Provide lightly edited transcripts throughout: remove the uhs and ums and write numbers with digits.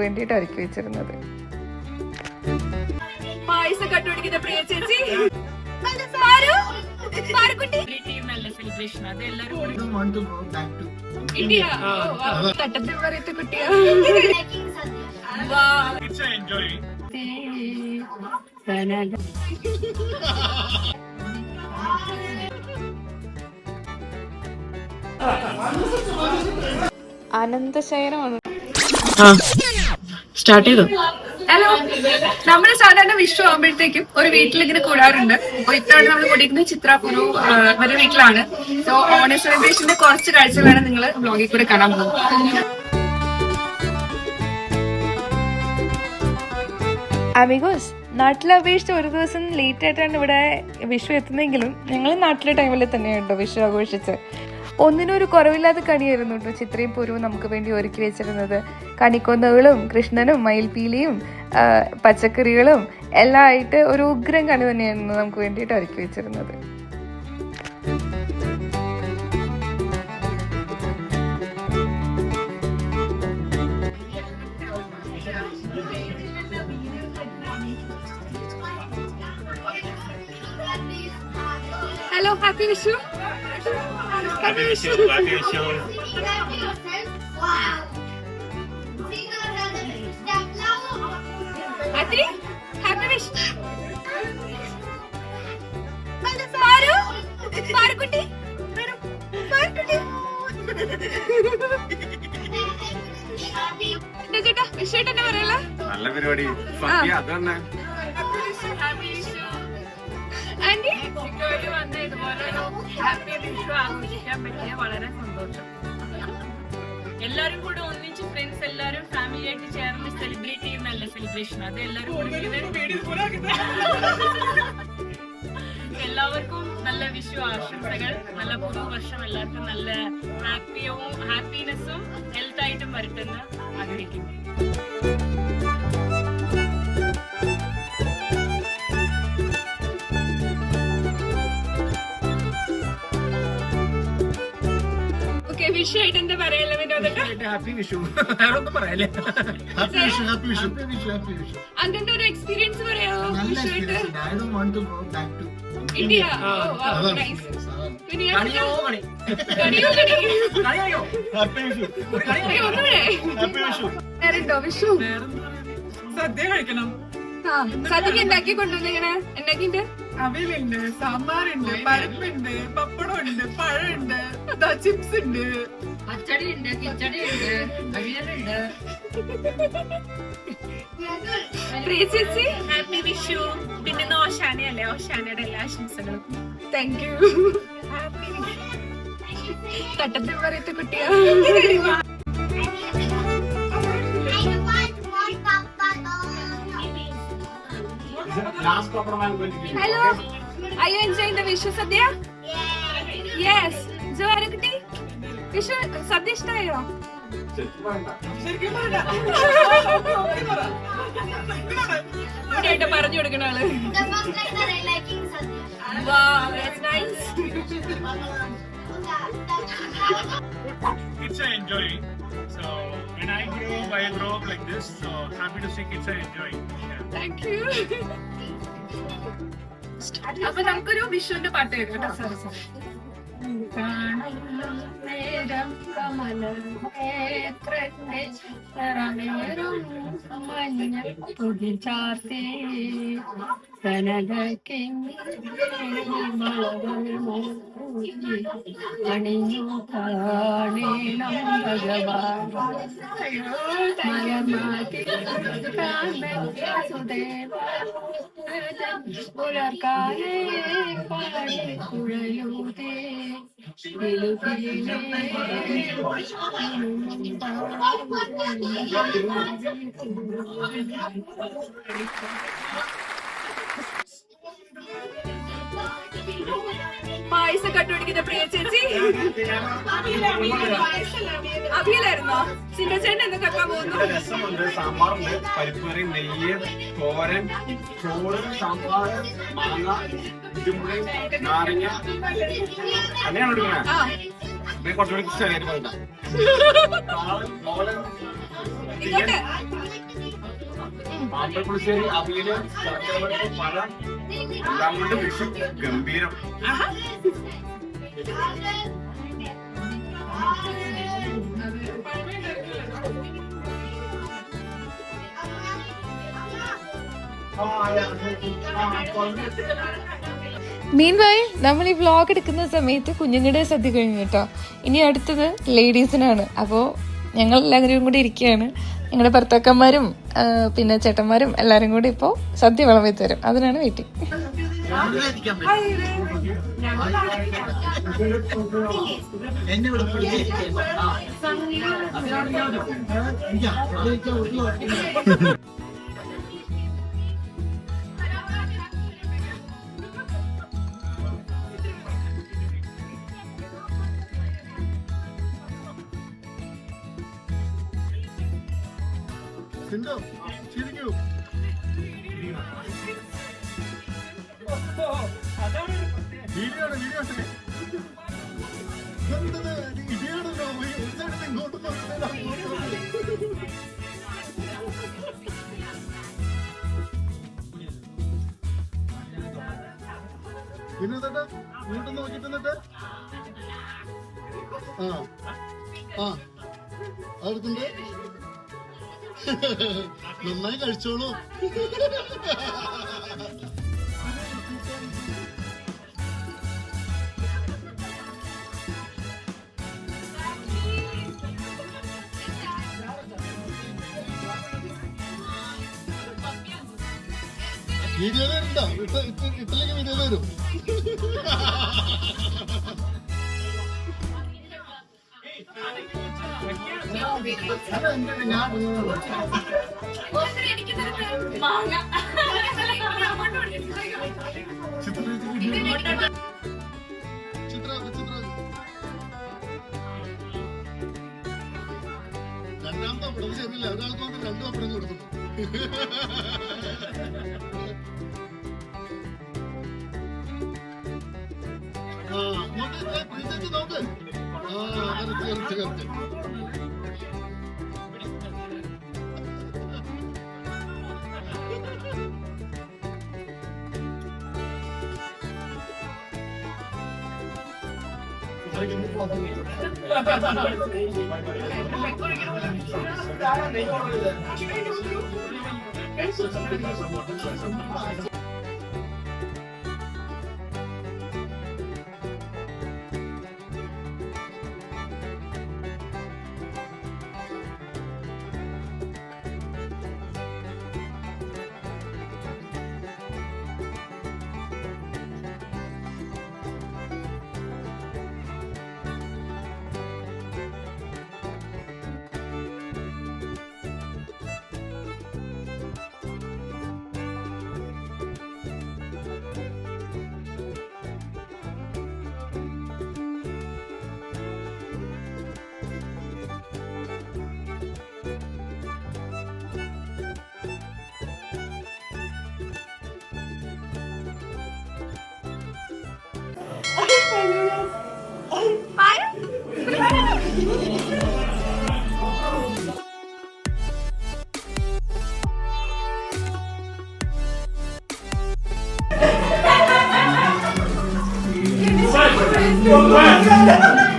വേണ്ടിട്ട് ഒരുക്കി വെച്ചിരുന്നത്. പായസം കണ്ടുപിടിക്കുന്ന പ്രിയ ചേച്ചി സെലിബ്രേഷൻ അത് എല്ലാരും ഇന്ത്യ തട്ടത്തിൽ പറയത്തെ കുട്ടിയാ. അനന്തശയനമാണ്. സ്റ്റാർട്ട് ചെയ്തു. ഹലോ, നമ്മള് സാധാരണ വിഷു ആകുമ്പോഴത്തേക്കും ഒരു വീട്ടിൽ ഇങ്ങനെ കൂടാറുണ്ട്. അപ്പൊ ഇത്തവണ നമ്മൾ കൂടിയിരിക്കുന്നത് ചിത്രാപുരു ഒരു വീട്ടിലാണ്. സോ ഓണ സെലിബ്രേഷന്റെ കുറച്ച് കാഴ്ചകളാണ് നിങ്ങൾ ബ്ലോഗിൽ കൂടെ കാണാൻ പോകുന്നത്. അമിഗോസ്, നാട്ടിലെ അപേക്ഷിച്ച് ഒരു ദിവസം ലേറ്റ് ആയിട്ടാണ് ഇവിടെ വിഷു എത്തുന്നെങ്കിലും ഞങ്ങൾ നാട്ടിലെ ടൈമിൽ തന്നെയുണ്ടോ വിഷു ആഘോഷിച്ച്. ഒന്നിനും ഒരു കുറവില്ലാത്ത കണിയായിരുന്നു കേട്ടോ ചിത്രയും പൂരവും നമുക്ക് വേണ്ടി ഒരുക്കി വെച്ചിരുന്നത്. കണിക്കൊന്നകളും കൃഷ്ണനും മയിൽപീലിയും പച്ചക്കറികളും എല്ലാം ആയിട്ട് ഒരു ഉഗ്രം കണി തന്നെയായിരുന്നു നമുക്ക് വേണ്ടിയിട്ട് ഒരുക്കി വെച്ചിരുന്നത്. Hello, happy Vishu. Happy Vishu, Happy Vishu. Adri, Happy Vishu. Paru, Parukutti, Parukutti. ചേട്ടാ വിഷുട്ടന്നെ പറയല. നല്ല പരിപാടി. സത്യ അതന്നെ. ഹാപ്പി വിഷു. ആന്റി ഇങ്ങോട്ട് വന്ന ഇതുപോലെ ഹാപ്പി വിഷു ആഘോഷിക്കാൻ പറ്റിയ വളരെ സന്തോഷം. എല്ലാരും കൂടെ ഒന്നിച്ച് ഫ്രണ്ട്സ് എല്ലാരും ഫാമിലി ആയിട്ട് ചേർന്ന് സെലിബ്രേറ്റ് ചെയ്യുന്നല്ല സെലിബ്രേഷൻ അത് എല്ലാരും എല്ലാവർക്കും നല്ല വിഷു ആശംസകൾ. നല്ല പുതുവർഷം എല്ലാവർക്കും നല്ല ഹാപ്പിനെസ്സും ഹെൽത്തായിട്ടും വരട്ടെന്ന് ആഗ്രഹിക്കുന്നു. വിഷു ആയിട്ട് എന്താ പറയല്ലോ വിനോദ? ഹാപ്പി വിഷു. വേറൊന്നും പറയാല്ലേ. Happy Vishu, happy Vishu, happy Vishu. അതിന്റെ ഒരു എക്സ്പീരിയൻസ് പറയാമോ വിഷുവായിട്ട്? I don't want to go back to India. Vishu sadya കഴിക്കണം. സദ്യക്ക് ഉണ്ടാക്കി കൊണ്ടുവന്നിങ്ങനെ ഉണ്ടാക്കിട്ട് അവിയലുണ്ട്, സാമ്പാറുണ്ട്, പരിപ്പുണ്ട്, പപ്പടമുണ്ട്, പഴമുണ്ട്, ചിപ്സ് ഉണ്ട്, പച്ചടി ഉണ്ട്, കിച്ചടി ഉണ്ട്, അവിയലുണ്ട്. ചേച്ചി ഹാപ്പി വിഷു. പിന്നെ ഓശാനയല്ലേ, ഓശാനയുടെ എല്ലാ ആശംസകളും. Thank you. തട്ടത്തിൽ പറയത്തെ കുട്ടിയാ. Hello, are you enjoying the Vishu Sadhya? Yes. Jo Arukutti, Vishu Sadhya ഇഷ്ടമായോ? ഇവിടെ പറഞ്ഞു കൊടുക്കണ ആള്. Wow, that's nice. Kids are enjoying. So when I grow up like this. So happy to see kids are enjoying. Thank you. അപ്പൊ നമുക്കൊരു വിഷുവിന്റെ പാട്ട് കേൾക്കാം കേട്ടോ. നേരം കമല മഞ്ഞ തുടി ചാർത്തി അണിഞ്ഞു കാണേണം ഭഗവാൻ മലമാറ്റി സുദേവ പുലർക്കാലേ പാടി കുഴലൂതേ പായസം കണ്ടുപിടിക്കുന്ന പ്രിയ ചേച്ചി അവിയലായിരുന്നോ? സിന്ധുചേട്ടൻ എന്തൊക്കെ ആക്കാൻ പോകുന്നു? രസമുണ്ട്, സാമ്പാറുണ്ട്, പരിപ്പ് കറി, നെയ്യ്, തോരൻ, ചോറ്, സാമ്പാർ, മാങ്ങ, ഇതുമുളി, നാരങ്ങ അങ്ങനെയാണ് എടുക്കണേ. കുറച്ചുകൂടി ശരിയായിട്ട് പോയിട്ടാ. മാമ്പഴപ്പുളിശ്ശേരി, അവിയല്, ശർക്കരവരട്ടി, പഴം എല്ലാം കൊണ്ട് വിഷു ഗംഭീരം. മീൻവൈൽ നമ്മൾ ഈ വ്ളോഗ് എടുക്കുന്ന സമയത്ത് കുഞ്ഞുങ്ങളുടെ സദ്യ കഴിഞ്ഞു കേട്ടോ. ഇനി അടുത്തത് ലേഡീസിനാണ്. അപ്പോൾ ഞങ്ങൾ എല്ലാവരും കൂടി ഇരിക്കുകയാണ്. ഞങ്ങളുടെ ഭർത്താക്കന്മാരും പിന്നെ ചേട്ടന്മാരും എല്ലാവരും കൂടി ഇപ്പോൾ സദ്യ വിളമ്പി തരും. അതിനാണ് വെയിറ്റിംഗ്. പിന്നെ ഇങ്ങോട്ട് നോക്കിട്ട് എന്നിട്ട് അടുത്തുണ്ട്. നന്നായി കഴിച്ചോളൂ. വീഡിയോ വരുന്നുണ്ടോ? ഇട്ടില്ലെങ്കിൽ വീഡിയോ വരും. രണ്ടാമത്തെ പപ്പടം ശരിയില്ല. ഒരാൾക്ക് മാത്രം 2 പപ്പടം കൊടുക്കുന്നു. നോക്ക്. Correct.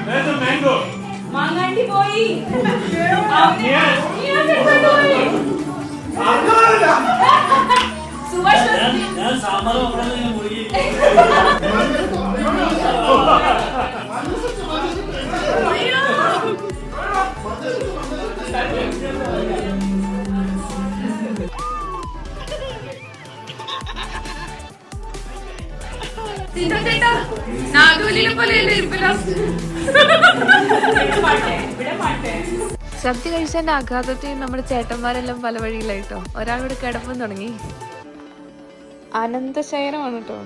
There's a mango. Manganti boy. Yes. ഞാൻ സാമ്പാർ മുറുകി സദ്യ കഴിച്ചതിന്റെ ആഘാതത്തിൽ നമ്മുടെ ചേട്ടന്മാരെല്ലാം പല വഴിയിലായിട്ടോ. ഒരാളിവിടെ കിടപ്പും തുടങ്ങി. അനന്തശയനമാണ് കേട്ടോ.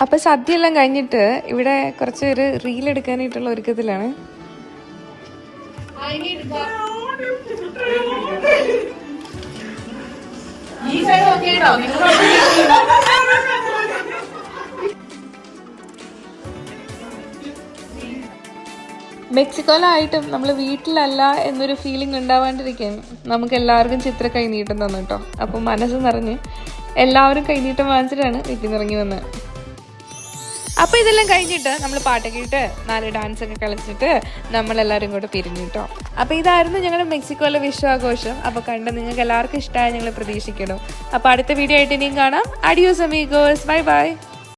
അപ്പൊ സദ്യ എല്ലാം കഴിഞ്ഞിട്ട് ഇവിടെ കുറച്ച് ഒരു റീൽ എടുക്കാനായിട്ടുള്ള ഒരുക്കത്തിലാണ്. മെക്സിക്കോയിലായിട്ടും നമ്മൾ വീട്ടിലല്ല എന്നൊരു ഫീലിംഗ് ഉണ്ടാവാണ്ടിരിക്കാൻ നമുക്ക് എല്ലാവർക്കും ചിത്ര കൈനീട്ടം തന്നു കേട്ടോ. അപ്പോൾ മനസ്സ് നിറഞ്ഞ് എല്ലാവരും കൈനീട്ടം വാങ്ങിച്ചിട്ടാണ് വീട്ടിൽ നിന്ന് ഇറങ്ങി വന്നത്. അപ്പോൾ ഇതെല്ലാം കഴിഞ്ഞിട്ട് നമ്മൾ പാട്ടൊക്കെ ഇട്ട് 4 ഡാൻസൊക്കെ കളിച്ചിട്ട് നമ്മളെല്ലാവരും കൂടെ പിരിഞ്ഞു കേട്ടോ. അപ്പോൾ ഇതായിരുന്നു ഞങ്ങളുടെ മെക്സിക്കോയിലെ വിഷു ആഘോഷം. അപ്പോൾ കണ്ട് നിങ്ങൾക്ക് എല്ലാവർക്കും ഇഷ്ടമായി ഞങ്ങൾ പ്രതീക്ഷിക്കണം. അപ്പോൾ അടുത്ത വീഡിയോ ആയിട്ട് ഇനിയും കാണാം. Adios amigos, bye bye.